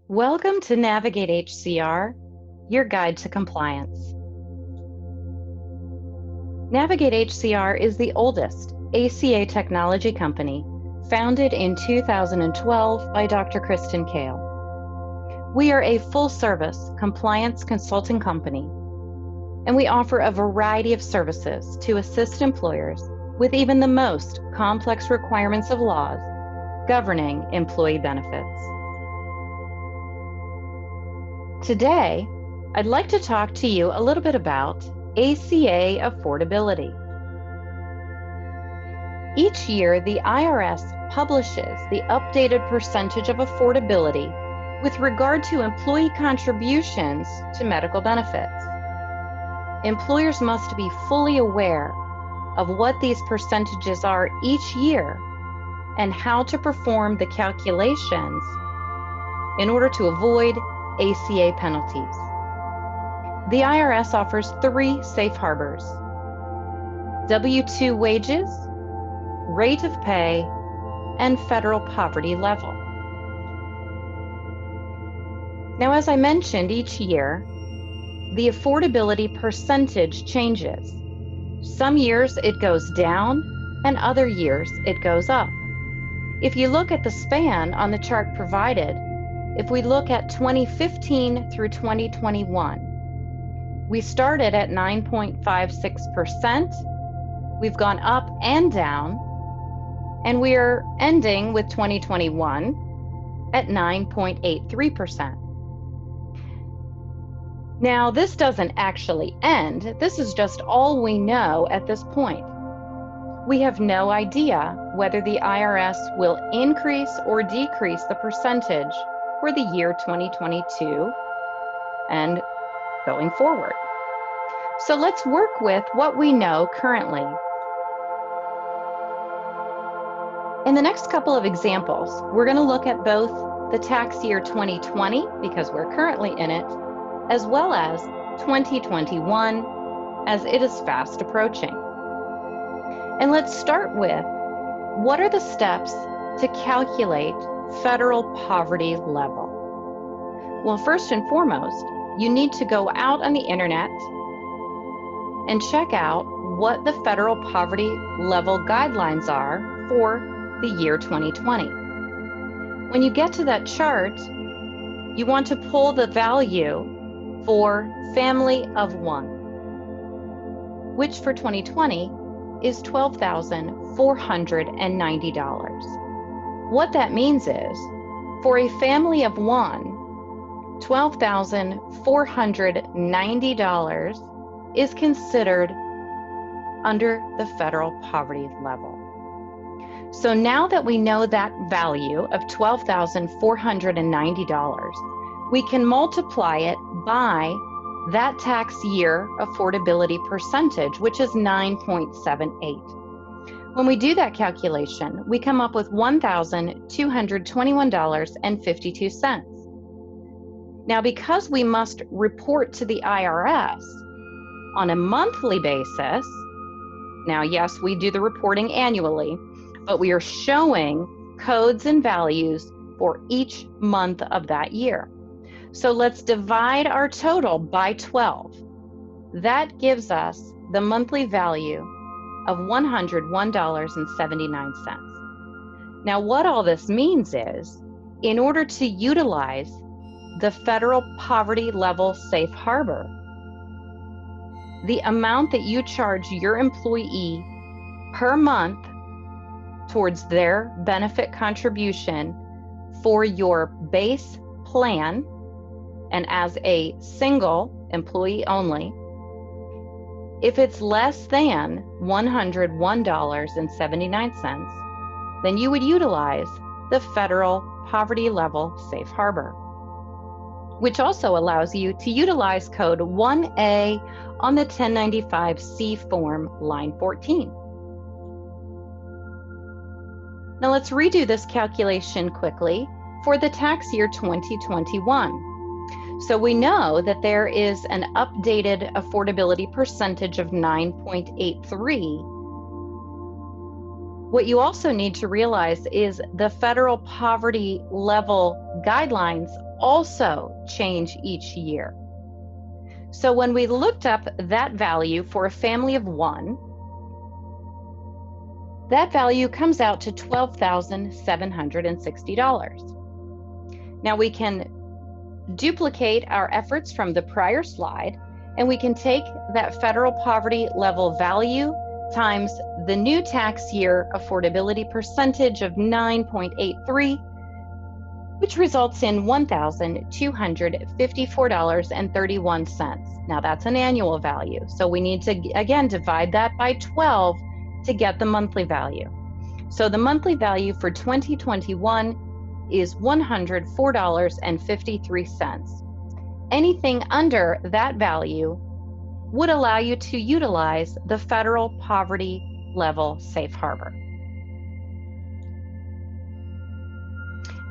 Welcome to NavigateHCR, your guide to compliance. NavigateHCR is the oldest ACA technology company, founded in 2012 by Dr. Kristen Kale. We are a full-service compliance consulting company, and we offer a variety of services to assist employers with even the most complex requirements of laws governing employee benefits. Today, I'd like to talk to you a little bit about ACA Affordability. Each year, the IRS publishes the updated percentage of affordability with regard to employee contributions to medical benefits. Employers must be fully aware of what these percentages are each year and how to perform the calculations in order to avoid ACA penalties. The IRS offers 3 safe harbors: W-2 wages, rate of pay, and federal poverty level. Now, as I mentioned, each year, the affordability percentage changes. Some years it goes down, and other years it goes up. If you look at the span on the chart provided, if we look at 2015 through 2021, we started at 9.56%. We've gone up and down, and we are ending with 2021 at 9.83%. Now, this doesn't actually end. This is just all we know at this point. We have no idea whether the IRS will increase or decrease the percentage for the year 2022 and going forward. So let's work with what we know currently. In the next couple of examples, we're going to look at both the tax year 2020, because we're currently in it, as well as 2021, as it is fast approaching. And let's start with, what are the steps to calculate federal poverty level? Well, first and foremost, you need to go out on the internet and check out what the federal poverty level guidelines are for the year 2020. When you get to that chart, you want to pull the value for family of 1, which for 2020 is $12,490. What that means is, for a family of 1, $12,490 is considered under the federal poverty level. So now that we know that value of $12,490, we can multiply it by that tax year affordability percentage, which is 9.78. When we do that calculation, we come up with $1,221.52. Now, because we must report to the IRS on a monthly basis, now, yes, we do the reporting annually, but we are showing codes and values for each month of that year. So let's divide our total by 12. That gives us the monthly value of $101.79. Now, what all this means is, in order to utilize the federal poverty level safe harbor, the amount that you charge your employee per month towards their benefit contribution for your base plan, and as a single employee only, if it's less than $101.79, then you would utilize the federal poverty level safe harbor, which also allows you to utilize code 1A on the 1095-C form, line 14. Now let's redo this calculation quickly for the tax year 2021. So we know that there is an updated affordability percentage of 9.83. What you also need to realize is the federal poverty level guidelines also change each year. So when we looked up that value for a family of one, that value comes out to $12,760. Now we can duplicate our efforts from the prior slide, and we can take that federal poverty level value times the new tax year affordability percentage of 9.83, which results in $1,254.31. Now that's an annual value. So we need to, again, divide that by 12 to get the monthly value. So the monthly value for 2021 is $104.53. Anything under that value would allow you to utilize the federal poverty level safe harbor.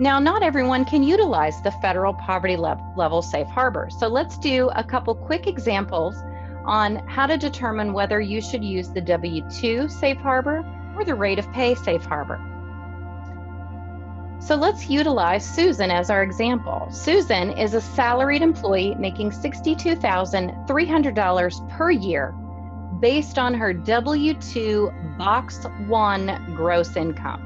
Now, not everyone can utilize the federal poverty level safe harbor. So let's do a couple quick examples on how to determine whether you should use the W-2 safe harbor or the rate of pay safe harbor. So let's utilize Susan as our example. Susan is a salaried employee making $62,300 per year based on her W-2 Box 1 gross income.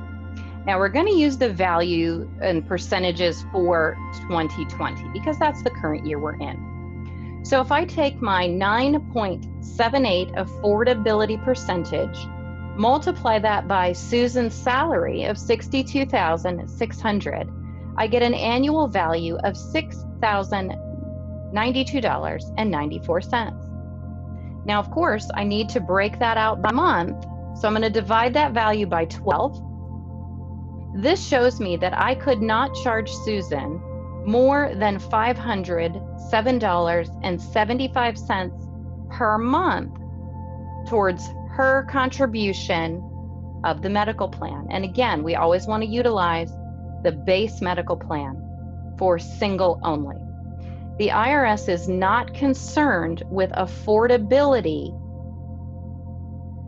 Now we're going to use the value and percentages for 2020 because that's the current year we're in. So if I take my 9.78 affordability percentage, multiply that by Susan's salary of $62,600, I get an annual value of $6,092.94. Now, of course, I need to break that out by month, so I'm going to divide that value by 12. This shows me that I could not charge Susan more than $507.75 per month towards her contribution of the medical plan. And again, we always want to utilize the base medical plan for single only. The IRS is not concerned with affordability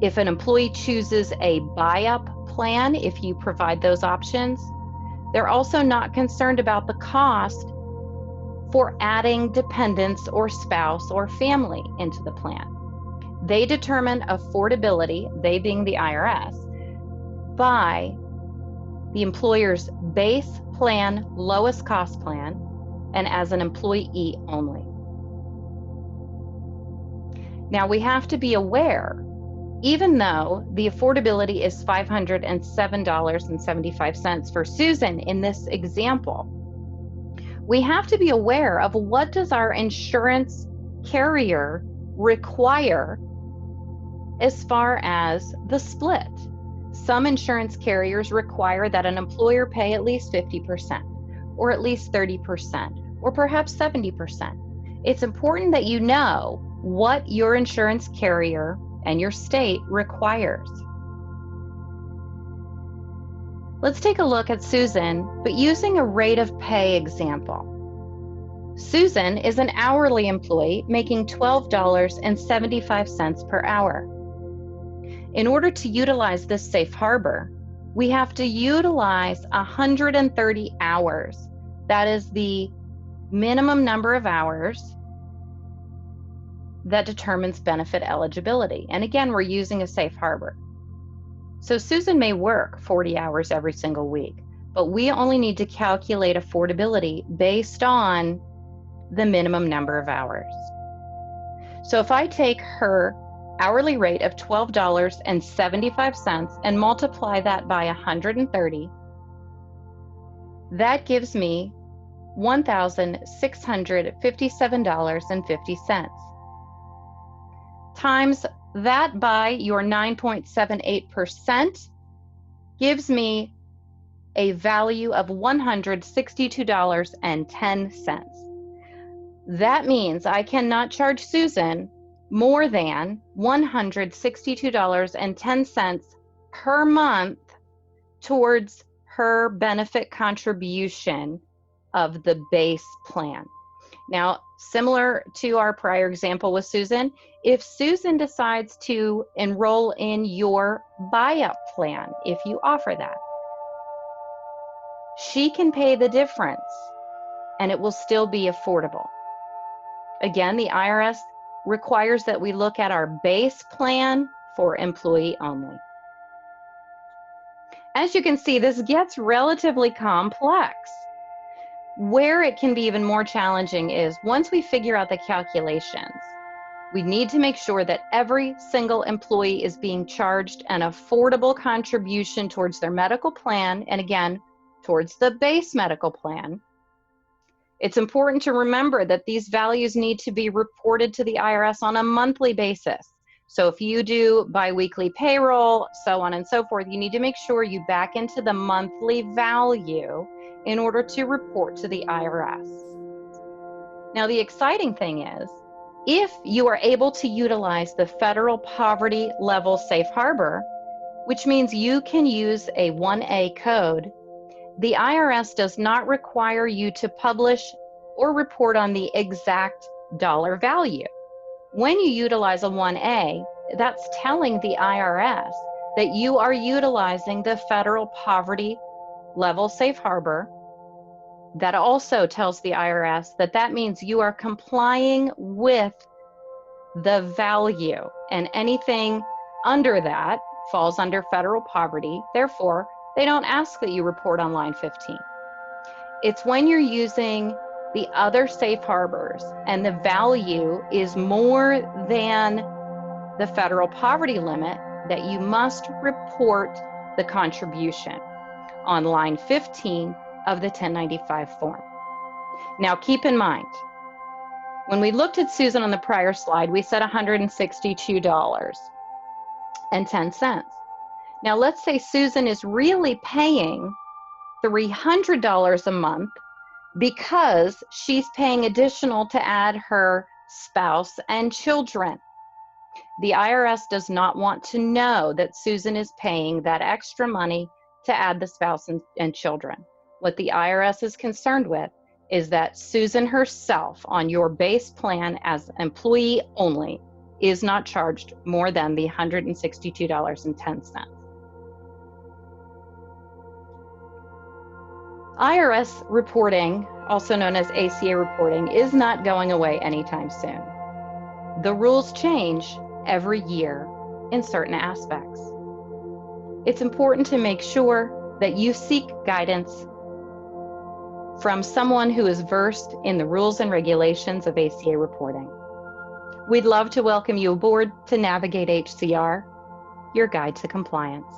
if an employee chooses a buy-up plan, if you provide those options. They're also not concerned about the cost for adding dependents or spouse or family into the plan. They determine affordability, they being the IRS, by the employer's base plan, lowest cost plan, and as an employee only. Now we have to be aware, even though the affordability is $507.75 for Susan in this example, we have to be aware of what does our insurance carrier require as far as the split. Some insurance carriers require that an employer pay at least 50% or at least 30% or perhaps 70%. It's important that you know what your insurance carrier and your state requires. Let's take a look at Susan, but using a rate of pay example. Susan is an hourly employee making $12.75 per hour. In order to utilize this safe harbor, we have to utilize 130 hours. That is the minimum number of hours that determines benefit eligibility. And again, we're using a safe harbor. So Susan may work 40 hours every single week, but we only need to calculate affordability based on the minimum number of hours. So if I take her hourly rate of $12.75 and multiply that by 130, that gives me $1,657.50. Times that by your 9.78% gives me a value of $162.10. That means I cannot charge Susan more than $162.10 per month towards her benefit contribution of the base plan. Now, similar to our prior example with Susan, if Susan decides to enroll in your buy-up plan, if you offer that, she can pay the difference and it will still be affordable. Again, the IRS requires that we look at our base plan for employee only. As you can see, this gets relatively complex. Where it can be even more challenging is once we figure out the calculations, we need to make sure that every single employee is being charged an affordable contribution towards their medical plan, and again, towards the base medical plan. It's important to remember that these values need to be reported to the IRS on a monthly basis. So if you do biweekly payroll, so on and so forth, you need to make sure you back into the monthly value in order to report to the IRS. Now, the exciting thing is, if you are able to utilize the federal poverty level safe harbor, which means you can use a 1A code, the IRS does not require you to publish or report on the exact dollar value. When you utilize a 1A, that's telling the IRS that you are utilizing the federal poverty level safe harbor. That also tells the IRS that that means you are complying with the value, and anything under that falls under federal poverty. Therefore, they don't ask that you report on line 15. It's when you're using the other safe harbors and the value is more than the federal poverty limit that you must report the contribution on line 15 of the 1095 form. Now, keep in mind, when we looked at Susan on the prior slide, we said $162.10. Now, let's say Susan is really paying $300 a month because she's paying additional to add her spouse and children. The IRS does not want to know that Susan is paying that extra money to add the spouse and children. What the IRS is concerned with is that Susan herself on your base plan as employee only is not charged more than the $162.10. IRS reporting, also known as ACA reporting, is not going away anytime soon. The rules change every year in certain aspects. It's important to make sure that you seek guidance from someone who is versed in the rules and regulations of ACA reporting. We'd love to welcome you aboard to NavigateHCR, your guide to compliance.